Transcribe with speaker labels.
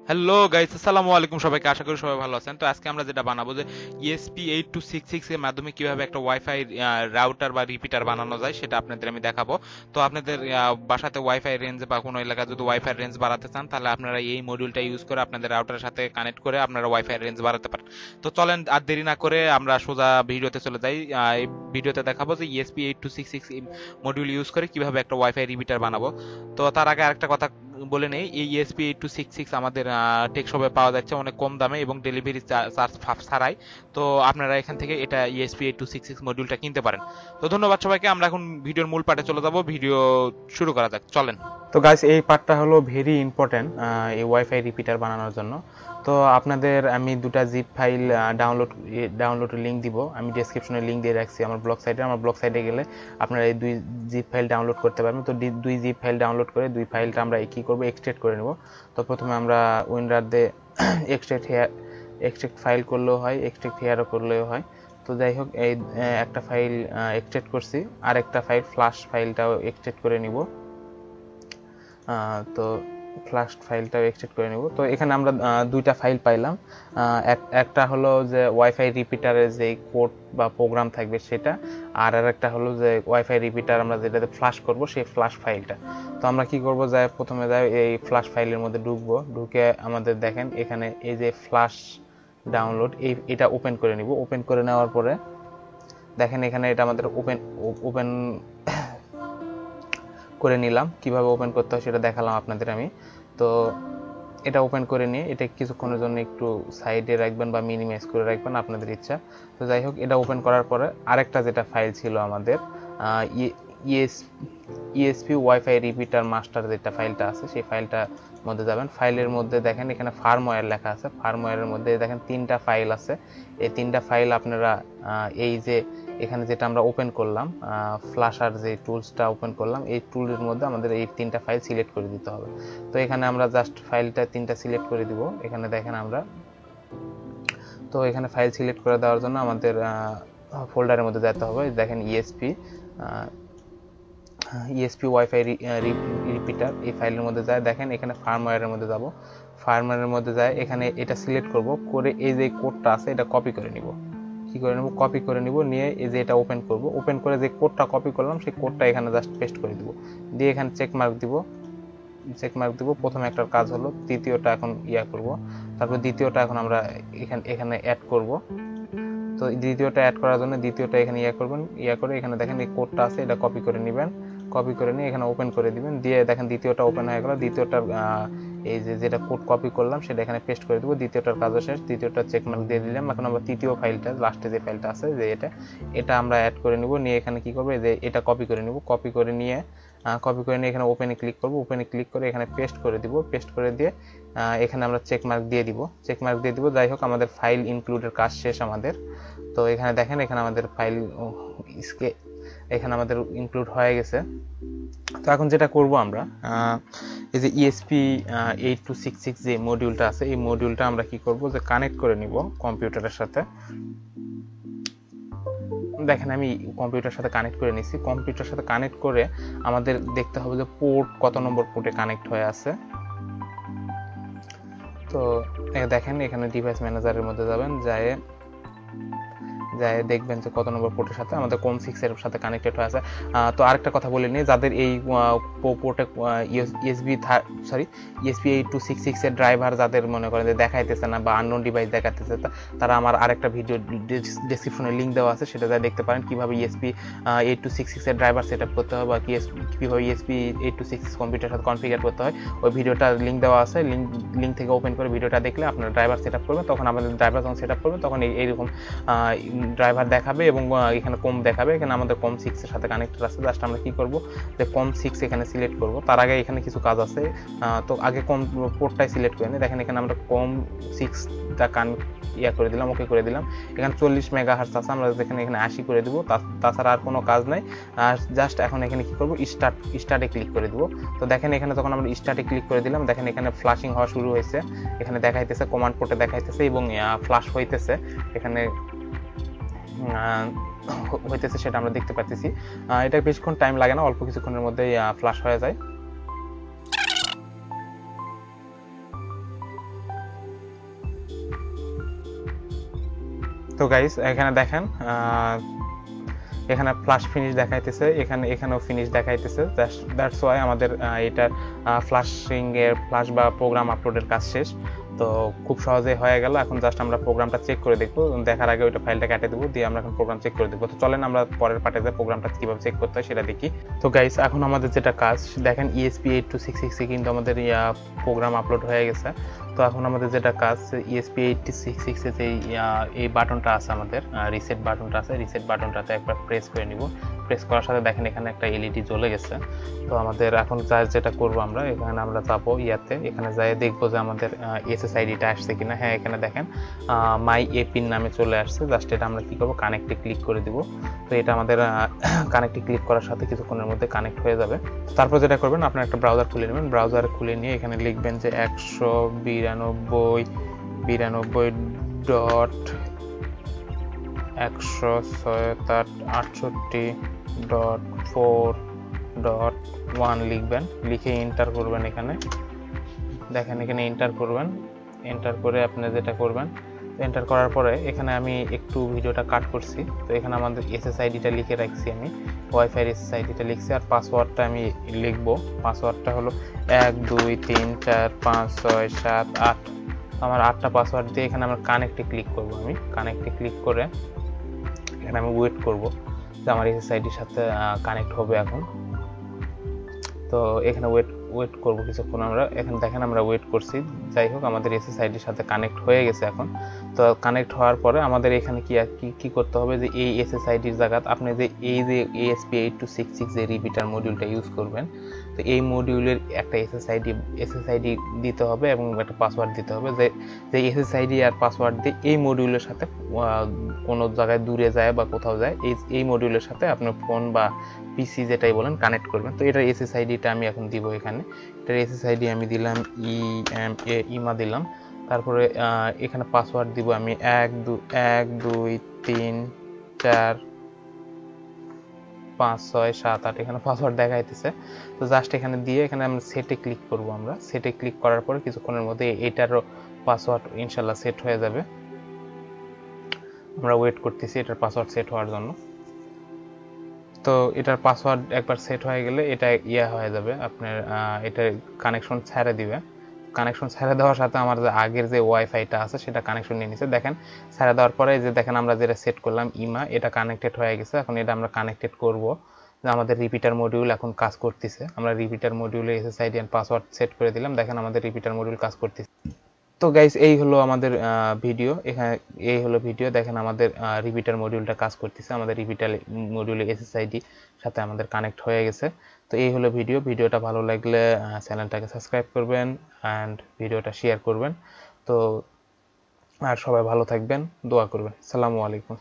Speaker 1: Hello guys, আসসালামু আলাইকুম। সবাইকে আশা করি সবাই ভালো আছেন। তো আজকে আমরা যেটা বানাবো যে ESP8266 এর মাধ্যমে কিভাবে একটা ওয়াইফাই রাউটার বা রিপিটার বানানো যায় সেটা আপনাদের আমি দেখাবো। তো আপনাদের বাসাতে ওয়াইফাই রেঞ্জ বা কোনো এলাকায় যদি ওয়াইফাই রেঞ্জ বাড়াতে চান তাহলে আপনারা এই মডিউলটা ইউজ করে আপনাদের রাউটারের সাথে কানেক্ট করে আপনারা ওয়াইফাই রেঞ্জ বাড়াতে পারেন। তো চলেন আর দেরি না করে আমরা সোজা ভিডিওতে চলে যাই। এই ভিডিওতে দেখাবো যে ESP8266 মডিউল ইউজ করে কিভাবে একটা ওয়াইফাই রিপিটার বানাবো। তো তার আগে আরেকটা কথা বলে নেই, এই ESP8266 আমাদের টেক শপে পাওয়া যাচ্ছে অনেক কম দামে এবং ডেলিভারি চার্জ ছাড়াই। তো আপনারা এখান থেকে এটা ESP8266 মডিউলটা কিনতে পারেন। তো ধন্যবাদ সবাইকে। আমরা এখন ভিডিওর মূল পার্টে চলে যাব। ভিডিও শুরু করা যাক, চলেন। তো গাইস, এই পার্টটা হলো ভেরি ইম্পর্টেন্ট এই ওয়াইফাই রিপিটার বানানোর জন্য। তো আপনাদের আমি দুটা জিপ ফাইল ডাউনলোডের লিঙ্ক দিব, আমি ডেসক্রিপশনে লিঙ্ক দিয়ে রাখছি আমার ব্লগ সাইটে গেলে আপনারা এই দুই জিপ ফাইল ডাউনলোড করতে পারবেন। তো দুই জিপ ফাইল ডাউনলোড করে দুই ফাইলটা আমরা কি করব, এক্সট্রাক্ট করে নেব। তো প্রথমে আমরা উইন্ডার দিয়ে এক্সট্রাক্ট ফাইল করলেও হয়, এক্সট্রাক্ট হেয়ারও করলেও হয়। তো যাই হোক, এই একটা ফাইল এক্সট্রাক্ট করছি, আর একটা ফাইল ফ্ল্যাশ ফাইলটাও এক্সট্রাক্ট করে নিব। তো ফ্ল্যাশ ফাইলটাও এক্সট্রাক্ট করে নেব। তো এখানে আমরা দুইটা ফাইল পাইলাম। একটা হলো যে ওয়াইফাই রিপিটারের যে কোড বা প্রোগ্রাম থাকবে সেটা, আর একটা হলো যে ওয়াইফাই রিপিটার আমরা যেটাতে ফ্ল্যাশ করব সেই ফ্ল্যাশ ফাইলটা। তো আমরা কি করব, প্রথমে এই ফ্ল্যাশ ফাইলের মধ্যে ঢুকে আমাদের দেখেন এখানে এই যে ফ্ল্যাশ ডাউনলোড এটা ওপেন করে নিব। ওপেন করে নেওয়ার পরে দেখেন এখানে এটা আমাদের ওপেন করে নিলাম। কিভাবে ওপেন করতে হয় সেটা দেখালাম আপনাদের আমি। তো এটা ওপেন করে নিয়ে এটা কিছুক্ষণের জন্য একটু সাইডে রাখবেন বা মিনিমাইজ করে রাখবেন, আপনাদের ইচ্ছা। তো যাই হোক, এটা ওপেন করার পরে আরেকটা যেটা ফাইল ছিল আমাদের ESP ওয়াইফাই রিপিটার মাস্টার যেটা ফাইলটা আছে সেই ফাইলটার মধ্যে যাবেন। ফাইলের মধ্যে দেখেন এখানে ফার্মওয়্যার লেখা আছে। ফার্মওয়্যারের মধ্যে দেখেন তিনটা ফাইল আছে। এই তিনটা ফাইল আপনারা এই যে এখানে যেটা আমরা ওপেন করলাম, ফ্ল্যাশার যে টুলসটা ওপেন করলাম, এই টুলের মধ্যে আমাদের এই তিনটা ফাইল সিলেক্ট করে দিতে হবে। তো এখানে আমরা জাস্ট ফাইলটা তিনটা সিলেক্ট করে দিব। এখানে দেখেন আমরা, তো এখানে ফাইল সিলেক্ট করে দেওয়ার জন্য আমাদের ফোল্ডারের মধ্যে যেতে হবে। দেখেন ESP ওয়াইফাই রিপিটার এই ফাইলের মধ্যে যায়। দেখেন এখানে ফার্মওয়্যারের মধ্যে যাব। ফার্মওয়্যারের মধ্যে যায় এখানে এটা সিলেক্ট করব, করে এই যে কোডটা আছে এটা কপি করে নিব। কি করে নেব, কপি করে নিব, নিয়ে এই যে এটা ওপেন করব। ওপেন করে যে কোডটা কপি করলাম সেই কোডটা এখানে জাস্ট পেস্ট করে দিব, দিয়ে এখানে চেক মার্ক দিব। প্রথমে একটা কাজ হলো, দ্বিতীয়টা এখন করব। তারপর দ্বিতীয়টা এখন আমরা এখানে অ্যাড করব। তো দ্বিতীয়টা অ্যাড করার জন্য দ্বিতীয়টা এখানে করবেন। করে এখানে দেখেন এই কোডটা আছে এটা কপি করে নেবেন। কপি করে নিয়ে এখানে ওপেন করে দিবেন, দিয়ে দেখেন দ্বিতীয়টা ওপেন হয়ে গেল। দ্বিতীয়টার এই যেটা কোড কপি করলাম সেটা এখানে পেস্ট করে দেবো। দ্বিতীয়টার কাজও শেষ, দ্বিতীয়টা চেক মার্ক দিয়ে দিলাম। এখন আমরা তৃতীয় ফাইলটা, লাস্টে যে ফাইলটা আছে যে এটা আমরা অ্যাড করে নিব। নিয়ে এখানে কি করবো, যে এটা কপি করে নিব। কপি করে নিয়ে এখানে ওপেনে ক্লিক করব। ওপেনে ক্লিক করে এখানে পেস্ট করে দিব। পেস্ট করে দিয়ে এখানে আমরা চেক মার্ক দিয়ে দিব। যাই হোক, আমাদের ফাইল ইনক্লুডের কাজ শেষ আমাদের। তো এখানে দেখেন এখানে আমাদের ফাইল এখানে আমাদের ইনক্লুড হয়ে গেছে। তো এখন যেটা করব আমরা, এই যে ESP8266 যে মডিউলটা আছে এই মডিউলটা আমরা কি করব, যে কানেক্ট করে নিব কম্পিউটারের সাথে। দেখেন আমি কম্পিউটারের সাথে কানেক্ট করে নিছি। কম্পিউটারের সাথে কানেক্ট করে আমাদের দেখতে হবে যে পোর্ট কত নম্বর পোর্টে কানেক্ট হয়ে আছে। তো দেখেন এখানে ডিভাইস ম্যানেজারের মধ্যে যাবেন, যায় দেখবেন যে কত নম্বর পোর্টের সাথে আমাদের COM6 এর সাথে কানেক্টেড হয়ে আছে। তো আরেকটা কথা বলে নিই, যাদের এই পোর্টে ESP8266 এর ড্রাইভার যাদের মনে করেন যে দেখাইতেছে না বা আননোন ডিভাইস দেখাইতেছে, তারা আমার আরেকটা ভিডিও ডেসক্রিপশনে লিঙ্ক দেওয়া আছে, সেটা যা দেখতে পারেন কিভাবে ESP8266 এর ড্রাইভার সেট আপ করতে হয় বা কিভাবে ESP8266 কম্পিউটারের সাথে কনফিগার করতে হয়। ওই ভিডিওটার লিঙ্ক দেওয়া আছে। লিঙ্ক থেকে ওপেন করে ভিডিওটা দেখলে আপনার ড্রাইভার সেট আপ করবেন। তখন আমাদের ড্রাইভার যখন সেট আপ করবেন তখন এইরকম ড্রাইভার দেখাবে এবং এখানে কম দেখাবে। এখানে আমাদের COM6 এর সাথে কানেক্টেড আছে। জাস্ট আমরা কি করব, যে COM6 এখানে সিলেক্ট করব। তার আগে এখানে কিছু কাজ আছে। তো আগে কম পোর্টটাই সিলেক্ট করে নিই। দেখেন এখানে আমরা COM6টা করে দিলাম, ওকে করে দিলাম। এখানে 40 মেগাহার্টজ আছে, আমরা এখানে 80 করে দিব। তাছাড়া আর কোনো কাজ নাই। জাস্ট এখন এখানে কি করব, স্টার্টে ক্লিক করে দিব। তো দেখেন এখানে যখন আমরা স্টার্টে ক্লিক করে দিলাম, দেখেন এখানে ফ্ল্যাশিং হওয়া শুরু হয়েছে। এখানে দেখাইতেছে কমান্ড পোর্টে দেখাইতেছে এবং ফ্ল্যাশ হইতেছে। এখানে হইতেছে সেটা আমরা দেখতে পাচ্ছি। এটা বেশিক্ষণ টাইম লাগে না, অল্প কিছুক্ষণের মধ্যেই ফ্ল্যাশ হয়ে যায়। তো দেখেন এখানে যখন আমরা স্টার্টে ক্লিক করে দিলাম, দেখেন এখানে ফ্ল্যাশিং হওয়া শুরু হয়েছে। এখানে কমান্ড পোর্টে দেখাইতেছে এবং ফ্ল্যাশ হইতেছে। এখানে তো গাইস এখানে দেখেন এখানে ফ্ল্যাশ ফিনিশ দেখাইতেছে, এখানেও ফিনিশ দেখাইতেছে। দ্যাটস ওয়াই আমাদের এটা ফ্ল্যাশিং এর ফ্ল্যাশ বা প্রোগ্রাম আপলোডের কাজ শেষ। তো খুব সহজেই হয়ে গেল। এখন জাস্ট আমরা প্রোগ্রামটা চেক করে দেখবো, দেখার আগে ওইটা ফাইলটা কেটে দেবো, দিয়ে আমরা এখন প্রোগ্রাম চেক করে দেখবো। তো চলেন আমরা পরের পার্টে যে প্রোগ্রামটা কিভাবে চেক করতে হয় সেটা দেখি। তো গাইস এখন আমাদের যেটা কাজ দেখেন esp8266 এ কিন্তু আমাদের প্রোগ্রাম আপলোড হয়ে গেছে। তো এখন আমাদের যেটা কাজ esp8266 এ যে এই বাটনটা আছে, আমাদের রিসেট বাটনটা আছে, রিসেট বাটনটাতে একবার প্রেস করে নিব। প্রেস করার সাথে দেখেন এখানে একটা এলইডি জ্বলে গেছে। তো আমাদের এখন যেটা করবো আমরা এখানে আমরা যাবো এখানে যাই দেখবো যে আমাদের এসএসআইডিটা আসছে কিনা। হ্যাঁ এখানে দেখেন মাই এপিন নামে চলে আসছে। জাস্ট এটা আমরা কি করবো, কানেক্টে ক্লিক করে দিব। তো এটা আমাদের কানেক্টে ক্লিক করার সাথে কিছুক্ষণের মধ্যে কানেক্ট হয়ে যাবে। তারপর যেটা করবেন, আপনার একটা ব্রাউজার খুলে নেবেন। ব্রাউজার খুলে নিয়ে এখানে লিখবেন যে 192.168.4.1 লিখবেন, লিখে এন্টার করবেন। এখানে দেখেন এখানে এন্টার করবেন। এন্টার করে আপনি যেটা করবেন, এন্টার করার পরে এখানে আমি একটু ভিডিওটা কাট করছি। তো এখানে আমাদের এসএসআইডিটা লিখে রাখছি, আমি ওয়াইফাই এসএসআইডিটা লিখছি, আর পাসওয়ার্ডটা আমি লিখবো। পাসওয়ার্ডটা হলো 1234567 আমার 8টা পাসওয়ার্ড দিয়ে এখানে আমার কানেক্টে ক্লিক করব। আমি কানেক্টে ক্লিক করে এখানে আমি ওয়েট করব যে আমার এসএসআইডির সাথে কানেক্ট হবে এখন। তো এখানে ওয়েট করব কিছুক্ষণ। আমরা এখানে দেখেন আমরা ওয়েট করছি, যাই হোক আমাদের এসএসআইডির সাথে কানেক্ট হয়ে গেছে এখন। তো কানেক্ট হওয়ার পরে আমাদের এখানে কি করতে হবে, যে এই এসএসআইডির জায়গা আপনি যে এই যে esp8266 যে রিপিটার মডিউলটা ইউজ করবেন, তো এই মডিউলের একটা এসএসআইডি দিতে হবে এবং একটা পাসওয়ার্ড দিতে হবে। যে এসএসআইডি আর পাসওয়ার্ড দিয়ে এই মডিউলের সাথে কোনো জায়গায় দূরে যায় বা কোথাও যায়, এই মডিউলের সাথে আপনার ফোন বা পিসি যেটাই বলেন কানেক্ট করবেন। তো এটার এসএসআইডিটা আমি এখন দিব। এখানে এটার এসএসআইডি আমি দিলাম ইমা দিলাম। তারপরে এখানে পাসওয়ার্ড দিব আমি 1234567 এখানে পাসওয়ার্ড দেখাইতেছে। তো জাস্ট এখানে দিয়ে এখানে আমরা সেটে ক্লিক করব। আমরা সেটে ক্লিক করার পরে কিছুক্ষণের মধ্যে এটারও পাসওয়ার্ড ইনশাল্লাহ সেট হয়ে যাবে। আমরা ওয়েট করতেছি এটার পাসওয়ার্ড সেট হওয়ার জন্য। তো এটার পাসওয়ার্ড একবার সেট হয়ে গেলে এটা হয়ে যাবে, আপনার এটা কানেকশন ছেড়ে দিবে। কানেকশন ছেড়ে দেওয়ার সাথে আমার যে আগের যে ওয়াইফাইটা আছে সেটা কানেকশন নিয়ে নিছে। দেখেন ছেড়ে দেওয়ার পরে যে দেখেন আমরা যেটা সেট করলাম ইমা, এটা কানেক্টেড হয়ে গেছে। এখন এটা আমরা কানেক্টেড করব, যে আমাদের রিপিটার মডিউল এখন কাজ করতেছে। আমরা রিপিটার মডিউলে এসএসআইডি এন্ড পাসওয়ার্ড সেট করে দিলাম। দেখেন আমাদের রিপিটার মডিউল কাজ করতেছে। তো গাইস এই হলো আমাদের ভিডিও। এখানে এই হলো ভিডিও, দেখেন আমাদের রিপিটার মডিউলটা কাজ করতেছে। আমাদের রিপিটার মডিউলে এসএসআইডি সাথে আমাদের কানেক্ট হয়ে গেছে। তো এই হলো ভিডিওটা ভালো লাগলে চ্যানেলটাকে সাবস্ক্রাইব করবেন অ্যান্ড ভিডিওটা শেয়ার করবেন। তো আর সবাই ভালো থাকবেন, দোয়া করবেন। আসসালামু আলাইকুম।